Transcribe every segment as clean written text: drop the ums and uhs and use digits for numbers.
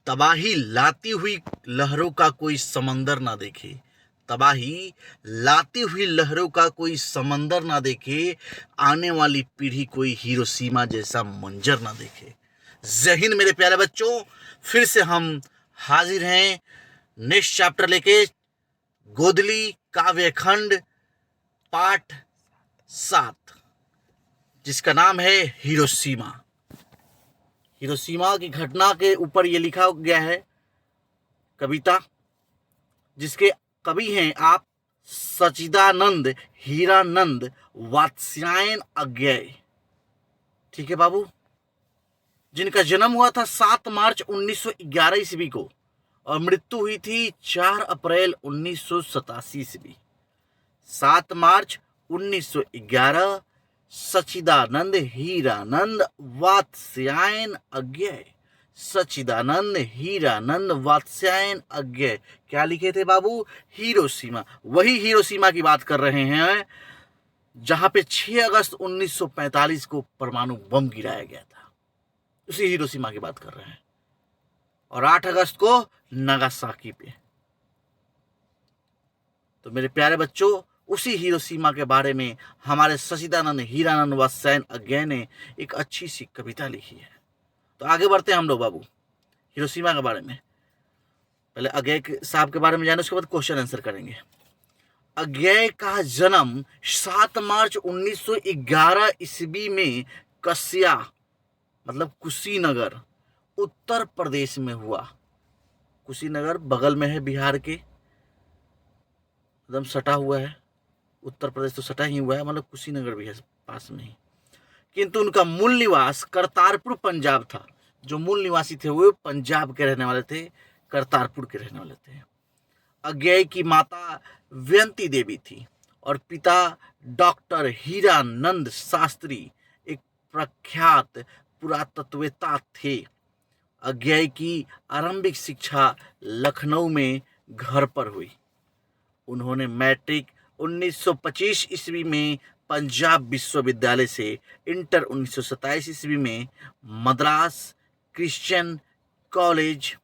तबाही लाती हुई लहरों का कोई समंदर ना देखे, तबाही लाती हुई लहरों का कोई समंदर ना देखे, आने वाली पीढ़ी कोई हिरोशिमा जैसा मंजर ना देखे। जय हिंद मेरे प्यारे बच्चों, फिर से हम हाजिर हैं नेक्स्ट चैप्टर लेके, गोदली काव्यखंड पाठ 7, जिसका नाम है हिरोशिमा। हिरोशिमा की घटना के ऊपर ये लिखा गया है कविता, जिसके कवि हैं आप सच्चिदानंद हीरानंद वात्स्यायन अज्ञेय। ठीक है बाबू, जिनका जन्म हुआ था 7 मार्च 1911 ईस्वी को और मृत्यु हुई थी 4 अप्रैल 1987 ईस्वी। 7 मार्च 1911, सच्चिदानंद हीरानंद वात्स्यायन अज्ञेय। सच्चिदानंद हीरानंद वात्स्यायन अज्ञेय क्या लिखे थे बाबू? हिरोशिमा। वही हिरोशिमा की बात कर रहे हैं जहां पे 6 अगस्त 1945 को परमाणु बम गिराया गया था। उसी हिरोशिमा की बात कर रहे हैं। और 8 अगस्त को नागासाकी पे। तो मेरे प्यारे बच्चों, उसी हिरोशिमा के बारे में हमारे सच्चिदानंद हीरानंद वात्स्यायन अज्ञेय ने एक अच्छी सी कविता लिखी है। तो आगे बढ़ते हैं हम लोग बाबू हिरोशिमा के बारे में। पहले अज्ञेय साहब के बारे में जाने, उसके बाद क्वेश्चन आंसर करेंगे। अज्ञेय का जन्म 7 मार्च 1911 ईस्वी में कस्या मतलब कुशीनगर उत्तर प्रदेश में हुआ। कुशीनगर बगल में है बिहार के, एकदम सटा हुआ है। उत्तर प्रदेश तो सटा ही हुआ है, मतलब कुशीनगर भी है पास में ही। किंतु उनका मूल निवास करतारपुर पंजाब था। जो मूल निवासी थे वो पंजाब के रहने वाले थे, करतारपुर के रहने वाले थे। अज्ञेय की माता व्यंती देवी थी और पिता डॉक्टर हीरानंद शास्त्री एक प्रख्यात पुरातत्ववेत्ता थे। अज्ञेय की आरंभिक शिक्षा लखनऊ में घर पर हुई। उन्होंने मैट्रिक 1925 ईस्वी में पंजाब विश्वविद्यालय से, इंटर 1927 ईस्वी में मद्रास क्रिश्चियन कॉलेज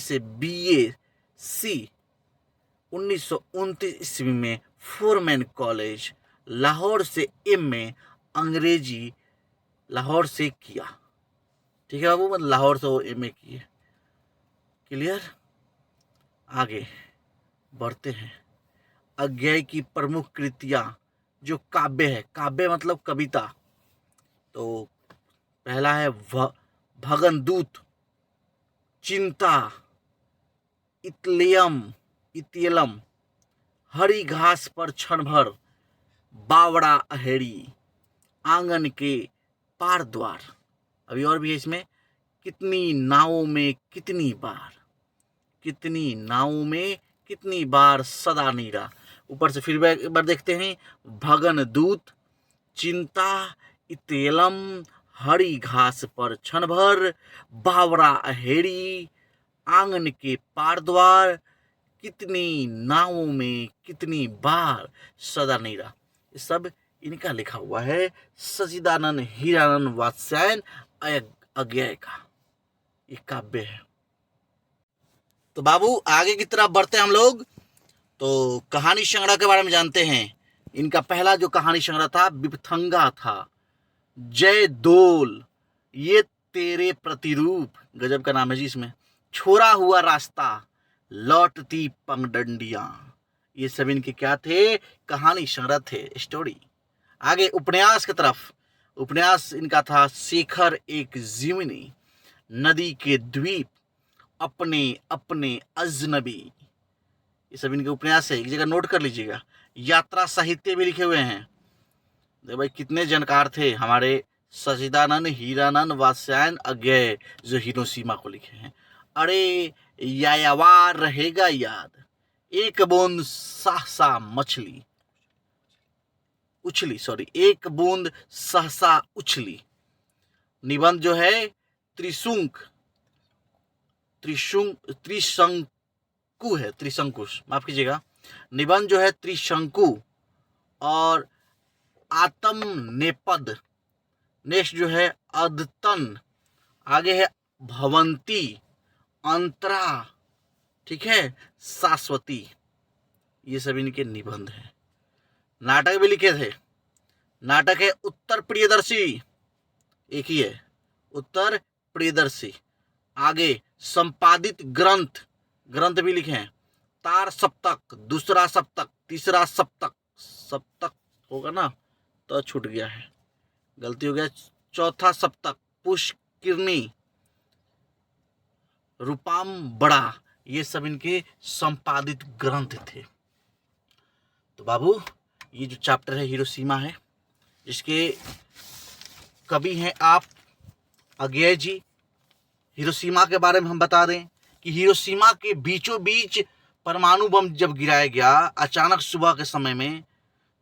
से BSc 1929 ईस्वी में फोरमैन कॉलेज लाहौर से MA अंग्रेजी लाहौर से किया। ठीक है बाबू, मतलब लाहौर से वो MA किए। क्लियर? आगे बढ़ते हैं। अज्ञेय की प्रमुख कृतियां जो काव्य है, काव्य मतलब कविता, तो पहला है भगनदूत, चिंता, इत्यलम, हरी घास पर क्षण भर, बावड़ा अहेड़ी, आंगन के पार द्वार। अभी और भी है इसमें, कितनी नावों में कितनी बार, कितनी नावों में कितनी बार सदा नीरा। ऊपर से फिर एक बार देखते हैं। भगनदूत, चिंता, इत्यलम, हरी घास पर क्षण भर, बावरा अहेड़ी, आंगन के पार द्वार, कितनी नावों में कितनी बार सदा नीरा। ये सब इनका लिखा हुआ है, सच्चिदानंद हीरानंद वात्स्यायन अज्ञेय का ये काव्य है। तो बाबू आगे की तरफ बढ़ते हैं हम लोग। तो कहानी संग्रह के बारे में जानते हैं। इनका पहला जो कहानी संग्रह था विपथंगा था। जय दोल ये तेरे प्रतिरूप, गजब का नाम है जी इसमें। छोड़ा हुआ रास्ता, लौटती पगडंडियां, ये सब इनके क्या थे? कहानी संग्रह थे, स्टोरी। आगे उपन्यास की तरफ। उपन्यास इनका था शेखर एक जीवनी, नदी के द्वीप, अपने अपने अजनबी, ये सब इनके उपन्यास है। एक जगह नोट कर लीजिएगा। यात्रा साहित्य भी लिखे हुए हैं। देखो भाई कितने जानकार थे हमारे सच्चिदानंद हीरानंद वात्स्यायन अज्ञेय, जो हिरोशिमा को लिखे हैं। अरे यायावार रहेगा याद, एक बूंद सहसा मछली उछली, एक बूंद सहसा उछली। निबंध जो है त्रिशंकु है, त्रिशंकुश, माफ कीजिएगा। निबंध जो है त्रिशंकु और आत्म नेपद। नेक्स्ट जो है अद्यतन, आगे है भवंती, अंतरा, ठीक है, शाश्वती, ये सब इनके निबंध हैं। नाटक भी लिखे थे। नाटक है उत्तर प्रियदर्शी, एक ही है, उत्तर प्रियदर्शी। आगे संपादित ग्रंथ, ग्रंथ भी लिखे हैं। तार सप्तक, दूसरा सप्तक, तीसरा सप्तक, सप्तक होगा ना तो छूट गया है, गलती हो गया, चौथा सप्तक, पुष्किरनी, रूपाम बड़ा, ये सब इनके संपादित ग्रंथ थे। तो बाबू ये जो चैप्टर है हिरोशिमा है, जिसके कवि हैं आप अज्ञेय जी। हिरोशिमा के बारे में हम बता दें कि हिरोशिमा के बीचों बीच परमाणु बम जब गिराया गया अचानक सुबह के समय में,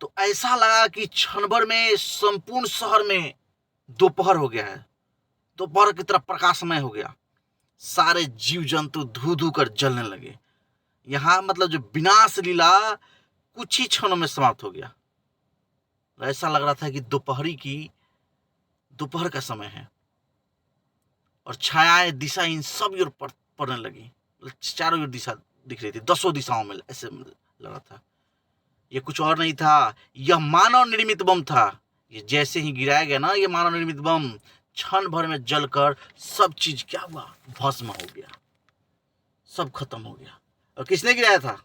तो ऐसा लगा कि क्षण भर में संपूर्ण शहर में दोपहर हो गया है, दोपहर की तरफ प्रकाशमय हो गया। सारे जीव जंतु धू धू कर जलने लगे। यहाँ मतलब जो विनाश लीला कुछ ही क्षणों में समाप्त हो गया। ऐसा लग रहा था कि दोपहर का समय है और छायाएं दिशा इन सब ओर पड़ने लगी। चारों ओर दिशा दिख रही थी, 10 दिशाओं में, ऐसे लग रहा था। ये कुछ और नहीं था, यह मानव निर्मित बम था। ये जैसे ही गिराया गया ना ये मानव निर्मित बम, क्षण भर में जलकर सब चीज क्या हुआ, भस्म हो गया, सब खत्म हो गया। और किसने गिराया था?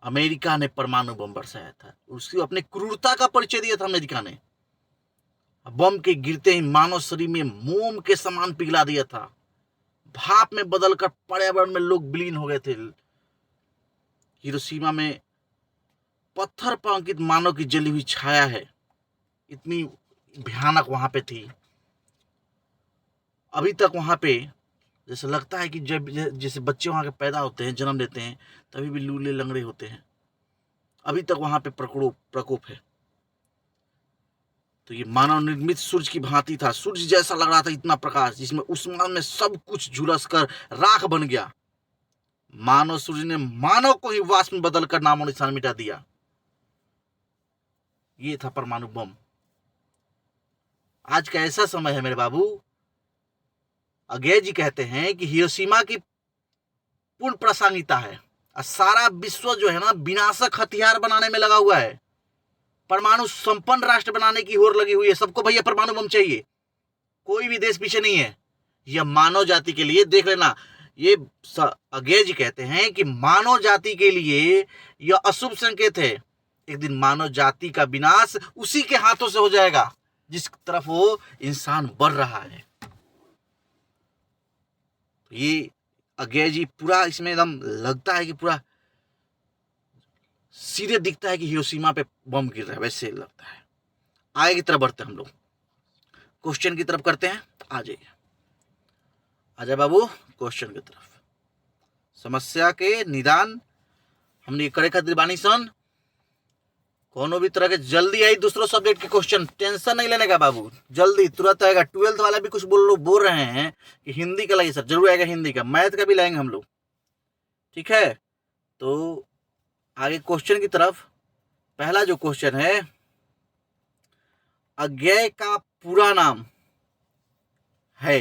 अमेरिका ने परमाणु बम बरसाया था। उसकी अपने क्रूरता का परिचय दिया था अमेरिका ने। बम के गिरते ही मानव शरीर में मोम के समान पिघला दिया था। भाप में बदलकर पर्यावरण में लोग विलीन हो गए थे। हिरोशिमा में पत्थर पर अंकित मानव की जली हुई छाया है, इतनी भयानक वहां पे थी। अभी तक वहां पे जैसे लगता है कि जब जैसे बच्चे वहां के पैदा होते हैं, जन्म लेते हैं, तभी भी लूले लंगड़े होते हैं। अभी तक वहां पे प्रकोप है। तो ये मानव निर्मित सूर्य की भांति था। सूर्य जैसा लग रहा था, इतना प्रकाश जिसमें उस्मान में सब कुछ झुलस कर राख बन गया। मानव सूर्य ने मानव को ही वाष्प में बदलकर नामो निशान मिटा दिया। ये था परमाणु बम। आज का ऐसा समय है मेरे बाबू, अज्ञेय जी कहते हैं कि हिरोशिमा की पूर्ण प्रासंगिकता है और सारा विश्व जो है ना विनाशक हथियार बनाने में लगा हुआ है। परमाणु संपन्न राष्ट्र बनाने की होड़ लगी हुई है। सबको भैया परमाणु बम चाहिए, कोई भी देश पीछे नहीं है। यह मानव जाति के लिए, देख लेना, ये अज्ञेय जी कहते हैं कि मानव जाति के लिए यह अशुभ संकेत है। एक दिन मानव जाति का विनाश उसी के हाथों से हो जाएगा जिस तरफ वो इंसान बढ़ रहा है। ये अज्ञेय जी पूरा इसमें एकदम लगता है कि पूरा सीधे दिखता है कि हिरोशिमा पे बम गिर रहा है, वैसे लगता है। आगे की तरफ बढ़ते हैं हम लोग, क्वेश्चन की तरफ करते हैं। आ जाइए, आजा बाबू क्वेश्चन की तरफ। समस्या के निदान हमने करे खातिर बानी सन। कोनो भी तरह के जल्दी आई दूसरों सब्जेक्ट के क्वेश्चन, टेंशन नहीं लेने का बाबू, जल्दी तुरंत आएगा। 12th वाला भी कुछ बोल रहे हैं कि हिंदी का लगे सर, जरूर आएगा हिंदी का, मैथ का भी लाएंगे हम लोग, ठीक है। तो आगे क्वेश्चन की तरफ। पहला जो क्वेश्चन है, अज्ञेय का पूरा नाम है,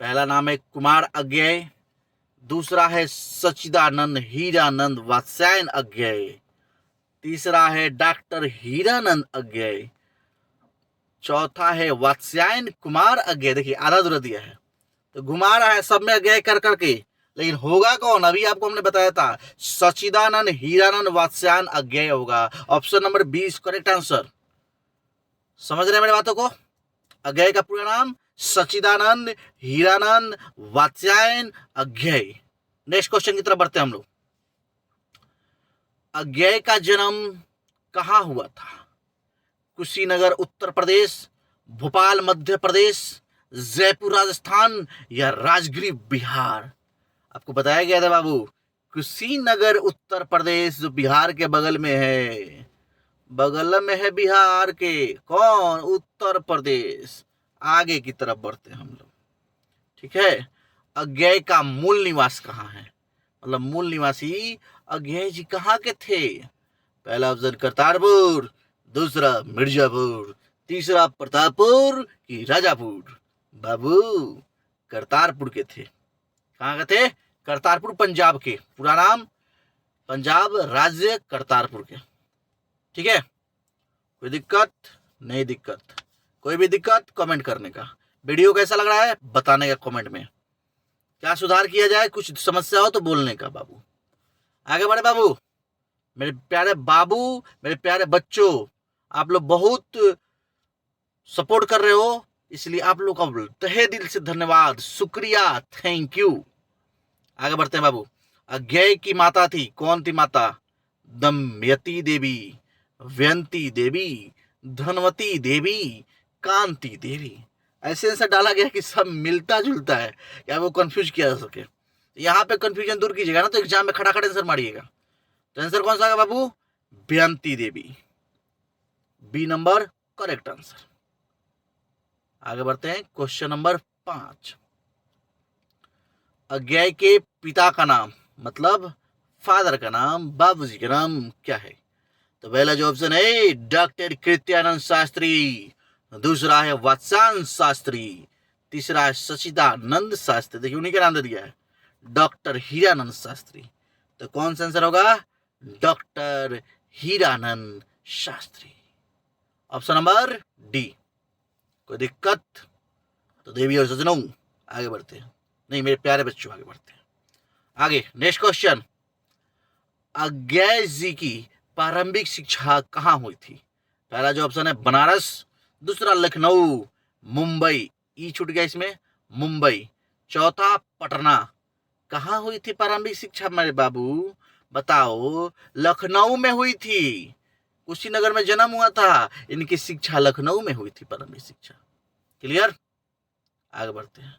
पहला नाम है कुमार अज्ञेय, दूसरा है सच्चिदानंद हीरानंद वात्स्यायन अज्ञेय, तीसरा है डॉक्टर हीरानंद अज्ञेय, चौथा है वात्स्यायन कुमार अज्ञेय। देखिए आधा दूर दिया है तो घुमा रहा है सब में अज्ञेय कर करके, लेकिन होगा कौन? अभी आपको हमने बताया था, सच्चिदानंद हीरानंद वात्स्यायन अज्ञेय होगा। Option number 20 correct answer. समझ रहे हैं मेरी बातों को? अज्ञेय का पूरा नाम सच्चिदानंद हीरानंद वात्स्यायन अज्ञेय। नेक्स्ट क्वेश्चन की तरफ बढ़ते हैं हम लोग। अज्ञेय का जन्म कहां हुआ था? कुशीनगर उत्तर प्रदेश, भोपाल मध्य प्रदेश, जयपुर राजस्थान या राजगीर बिहार? आपको बताया गया था बाबू, कुशीनगर उत्तर प्रदेश जो बिहार के बगल में है, बगल में है बिहार के, कौन? उत्तर प्रदेश। आगे की तरफ बढ़ते हैं हम लोग, ठीक है। अज्ञेय का मूल निवास कहाँ है? मतलब मूल निवासी अज्ञेय जी कहाँ के थे? पहला ऑप्शन करतारपुर, दूसरा मिर्जापुर, तीसरा प्रतापपुर की राजापुर। बाबू करतारपुर के थे। कहाँ के थे? करतारपुर पंजाब के। पूरा नाम पंजाब राज्य करतारपुर के। ठीक है, कोई दिक्कत? नहीं दिक्कत। कोई भी दिक्कत कमेंट करने का। वीडियो कैसा लग रहा है बताने का कमेंट में। क्या सुधार किया जाए, कुछ समस्या हो तो बोलने का। बाबू आगे बढ़े। बाबू मेरे प्यारे बाबू, मेरे प्यारे बच्चों, आप लोग बहुत सपोर्ट कर रहे हो, इसलिए आप लोग का तहे दिल से धन्यवाद, शुक्रिया, थैंक यू। आगे बढ़ते हैं बाबू। अज्ञेय की माता थी। कौन थी माता? दमयती देवी, व्यंती देवी, धनवती देवी, कांति देवी। ऐसे ऐसा डाला गया कि सब मिलता जुलता है, क्या वो कंफ्यूज किया जा सके। यहाँ पे कंफ्यूजन दूर कीजिएगा ना, तो एग्जाम में खड़ा खड़े आंसर मारिएगा। तो आंसर कौन सा है बाबू? Vyanti Devi. B number correct answer. आगे बढ़ते हैं। Question number 5। अज्ञेय के पिता का नाम, मतलब फादर का नाम, बाबूजी का नाम क्या है? तो पहला जो ऑप्शन है डॉक्टर कृत्यानंद शास्त्री, दूसरा है वात्स्यांश शास्त्री, तीसरा है सचिदानंद शास्त्री। देखिए उन्हीं का नाम दे दिया है, डॉक्टर हीरानंद शास्त्री। तो कौन सा आंसर होगा? Doctor Hiranand Shastri. Option number D. कोई दिक्कत? तो देवी और सजनों आगे बढ़ते हैं। नहीं मेरे प्यारे बच्चों आगे बढ़ते हैं। आगे नेक्स्ट क्वेश्चन। अज्ञेय जी की प्रारंभिक शिक्षा कहाँ हुई थी? पहला जो ऑप्शन है बनारस, दूसरा लखनऊ, मुंबई, ई छूट गया इसमें, मुंबई, चौथा पटना। कहाँ हुई थी प्रारंभिक शिक्षा मेरे बाबू? बताओ। लखनऊ में हुई थी। कुशीनगर में जन्म हुआ था, इनकी शिक्षा लखनऊ में हुई थी, प्रारंभिक शिक्षा। क्लियर? आगे बढ़ते हैं।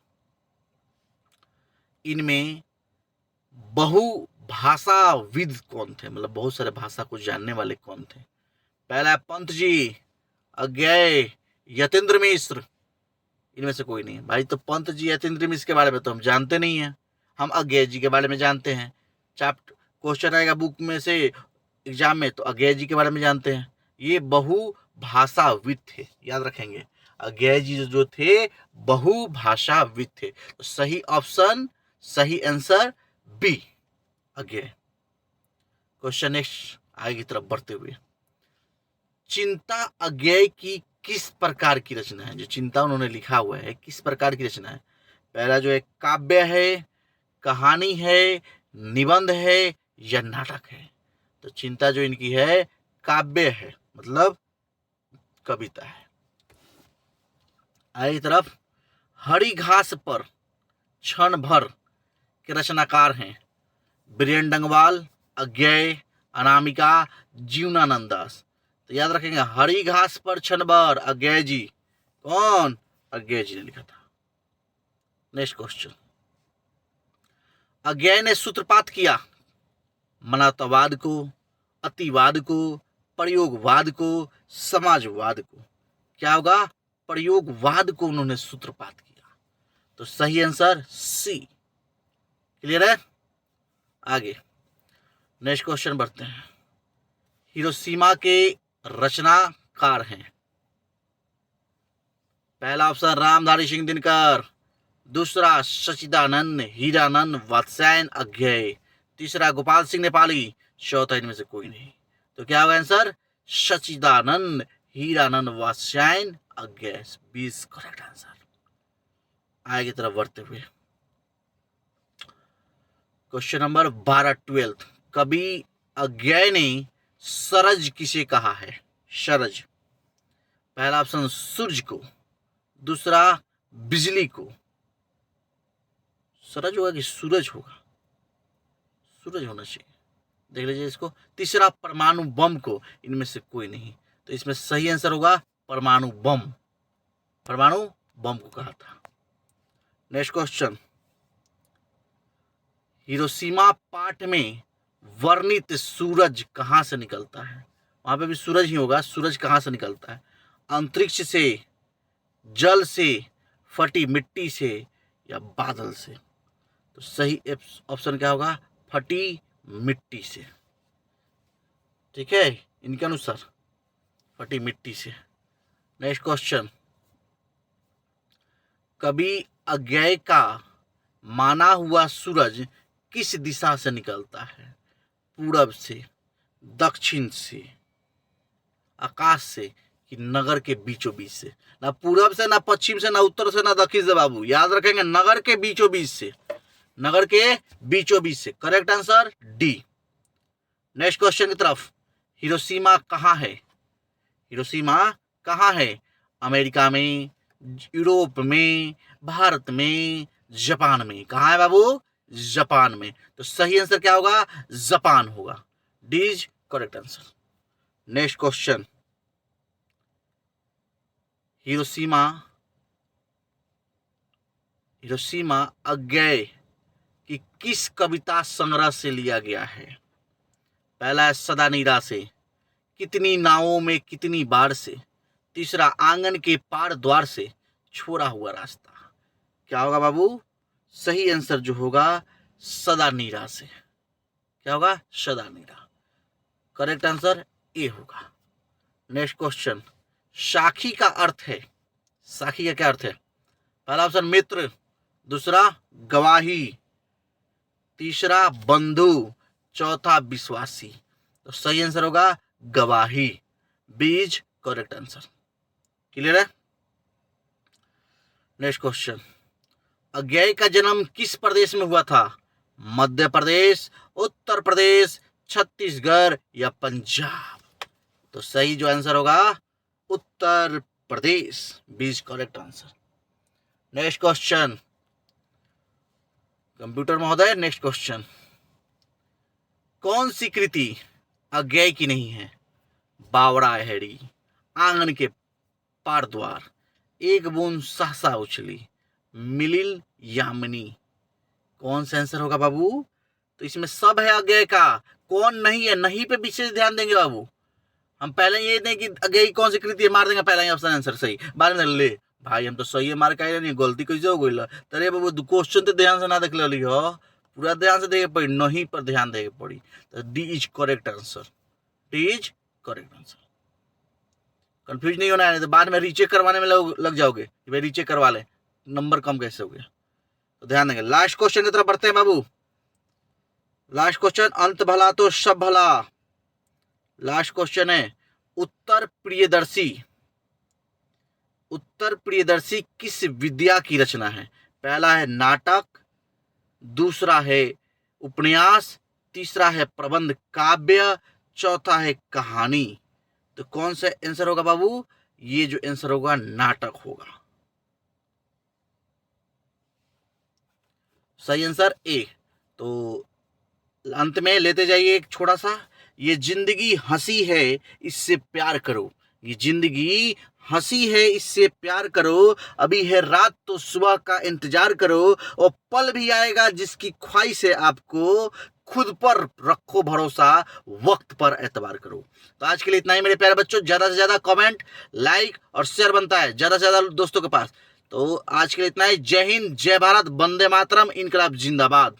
इनमें बहुभाषाविद कौन थे, मतलब बहुत सारे भाषा को जानने वाले कौन थे? पहला है पंत जी, अज्ञेय, यतीन्द्र मिश्र। इनमें से कोई नहीं भाई। तो पंत जी, यतीन्द्र मिश्र के बारे में तो हम जानते नहीं हैं, हम अज्ञेय जी के बारे में जानते हैं। चैप्टर क्वेश्चन आएगा बुक में से एग्जाम में, तो अज्ञेय जी के बारे में जानते हैं। ये बहुभाषाविद थे, याद रखेंगे। अज्ञेय जी जो थे बहुभाषाविद थे। तो सही ऑप्शन, सही आंसर बी, अज्ञेय। क्वेश्चन नेक्स्ट आगे की तरफ बढ़ते हुए। चिंता अज्ञेय की किस प्रकार की रचना है? जो चिंता उन्होंने लिखा हुआ है किस प्रकार की रचना है? पहला जो है काव्य है, कहानी है, निबंध है या नाटक है? तो चिंता जो इनकी है काव्य है, मतलब कविता है। आगे तरफ। हरी घास पर क्षण भर के रचनाकार हैं बीरेन डंगवाल, अज्ञेय, अनामिका, जीवनानंद दास। तो याद रखेंगे हरी घास पर क्षण भर, अज्ञेय जी। कौन? अज्ञेय जी ने लिखा था। Next question. अज्ञेय ने सूत्रपात किया मानवतावाद को, अतिवाद को, प्रयोगवाद को, समाजवाद को। क्या होगा? प्रयोगवाद को उन्होंने सूत्रपात किया। तो सही आंसर सी। क्लियर है? आगे नेक्स्ट क्वेश्चन बढ़ते हैं। हिरोशिमा के रचनाकार हैं। पहला ऑप्शन रामधारी सिंह दिनकर, दूसरा सचिदानंद, हीरानंद, वात्स्यायन, अज्ञेय, तीसरा गोपाल सिंह नेपाली, चौथा इनमें से कोई नहीं। तो क्या होगा आंसर? सचिदानंद, हीरानंद, वात्स्यायन, अज्ञेय। 20 करेक्ट आंसर। आगे की तरफ बढ़ते हुए क्वेश्चन नंबर 12 कवि अज्ञेय ने सरज किसे कहा है? सरज। पहला ऑप्शन सूरज को, दूसरा बिजली को। सरज होगा कि सूरज होगा? सूरज होना चाहिए, देख लीजिए इसको। तीसरा परमाणु बम को, इनमें से कोई नहीं। तो इसमें सही आंसर होगा परमाणु बम। परमाणु बम को कहा था। Next question. हिरोशिमा पाठ में वर्णित सूरज कहां से निकलता है? वहां पे भी सूरज ही होगा। सूरज कहां से निकलता है? अंतरिक्ष से, जल से, फटी मिट्टी से या बादल से? तो सही ऑप्शन क्या होगा? फटी मिट्टी से। ठीक है, इनके अनुसार फटी मिट्टी से। नेक्स्ट क्वेश्चन, कभी अज्ञेय का माना हुआ सूरज किस दिशा से निकलता है? पूरब से, दक्षिण से, आकाश से, कि नगर के बीचों बीच से? ना पूरब से, ना पश्चिम से, ना उत्तर से, ना दक्षिण से बाबू, याद रखेंगे नगर के बीचों बीच से, नगर के बीचों बीच से। Correct answer D. Next question की तरफ, हिरोशिमा कहाँ है? हिरोशिमा कहाँ है? अमेरिका में, यूरोप में, भारत में, जापान में? कहाँ है बाबू? जापान में। तो सही आंसर क्या होगा? जापान होगा। D is correct answer. Next question, Hiroshima Agyeya कि किस कविता संग्रह से लिया गया है? पहला है सदा नीरा से, कितनी नावों में कितनी बार से, तीसरा आंगन के पार द्वार से, छोड़ा हुआ रास्ता। क्या होगा बाबू? सही आंसर जो होगा सदा नीरा से। क्या होगा? सदा नीरा। करेक्ट आंसर ए होगा। नेक्स्ट क्वेश्चन, साखी का अर्थ है, साखी का क्या अर्थ है? पहला ऑप्शन मित्र, दूसरा गवाही, तीसरा बंधु, चौथा विश्वासी। तो सही आंसर होगा गवाही। बीज करेक्ट आंसर। क्लियर है? नेक्स्ट क्वेश्चन, अज्ञेय का जन्म किस प्रदेश में हुआ था? मध्य प्रदेश, उत्तर प्रदेश, छत्तीसगढ़ या पंजाब? तो सही जो आंसर होगा उत्तर प्रदेश। बीज correct answer. Next question, computer महोदय नेक्स्ट क्वेश्चन, कौन सी कृति अज्ञेय की नहीं है? बावड़ा अहेड़ी, आंगन के पार द्वार, एक बूंद सहसा उछली, मिलिल यामिनी। कौन सा आंसर होगा बाबू? तो इसमें सब है अज्ञेय का, कौन नहीं है, नहीं पे विशेष ध्यान देंगे बाबू। हम पहले ये नहीं कि अज्ञेय कौन सी कृति है मार देंगे, पहला ही ऑप्शन आंसर सही, बाद में ले भाई हम तो सही है मार के नहीं, गलती कैसे हो गई? तरे बाबू क्वेश्चन तो ध्यान से ना देख ली हो, पूरा ध्यान से देखे पड़ी, नहीं पर ध्यान देके पड़ी। तो D is correct answer. D is correct answer. Confuse नहीं होना है, नहीं तो बाद में रीचेक करवाने में लग जाओगे कि भाई रीचेक करवा ले, नंबर कम कैसे हो गया। तो ध्यान देंगे। लास्ट क्वेश्चन की तरफ बढ़ते हैं बाबू। लास्ट क्वेश्चन, अंत भला तो सब भला। लास्ट क्वेश्चन है, उत्तर प्रियदर्शी किस विद्या की रचना है? पहला है नाटक, दूसरा है उपन्यास, तीसरा है प्रबंध काव्य, चौथा है कहानी। तो कौन सा आंसर होगा बाबू? ये जो आंसर होगा नाटक होगा। सही आंसर ए। तो अंत में लेते जाइए एक छोटा सा, ये जिंदगी हंसी है इससे प्यार करो, ये जिंदगी हंसी है इससे प्यार करो, अभी है रात तो सुबह का इंतजार करो, और पल भी आएगा जिसकी ख्वाहिश है आपको, खुद पर रखो भरोसा, वक्त पर एतबार करो। तो आज के लिए इतना ही मेरे प्यारे बच्चों। ज्यादा से ज्यादा कमेंट, लाइक और शेयर बनता है ज्यादा से ज्यादा दोस्तों के पास। तो आज के लिए इतना ही। जय हिंद, जय भारत, वंदे मातरम, इनकलाब जिंदाबाद।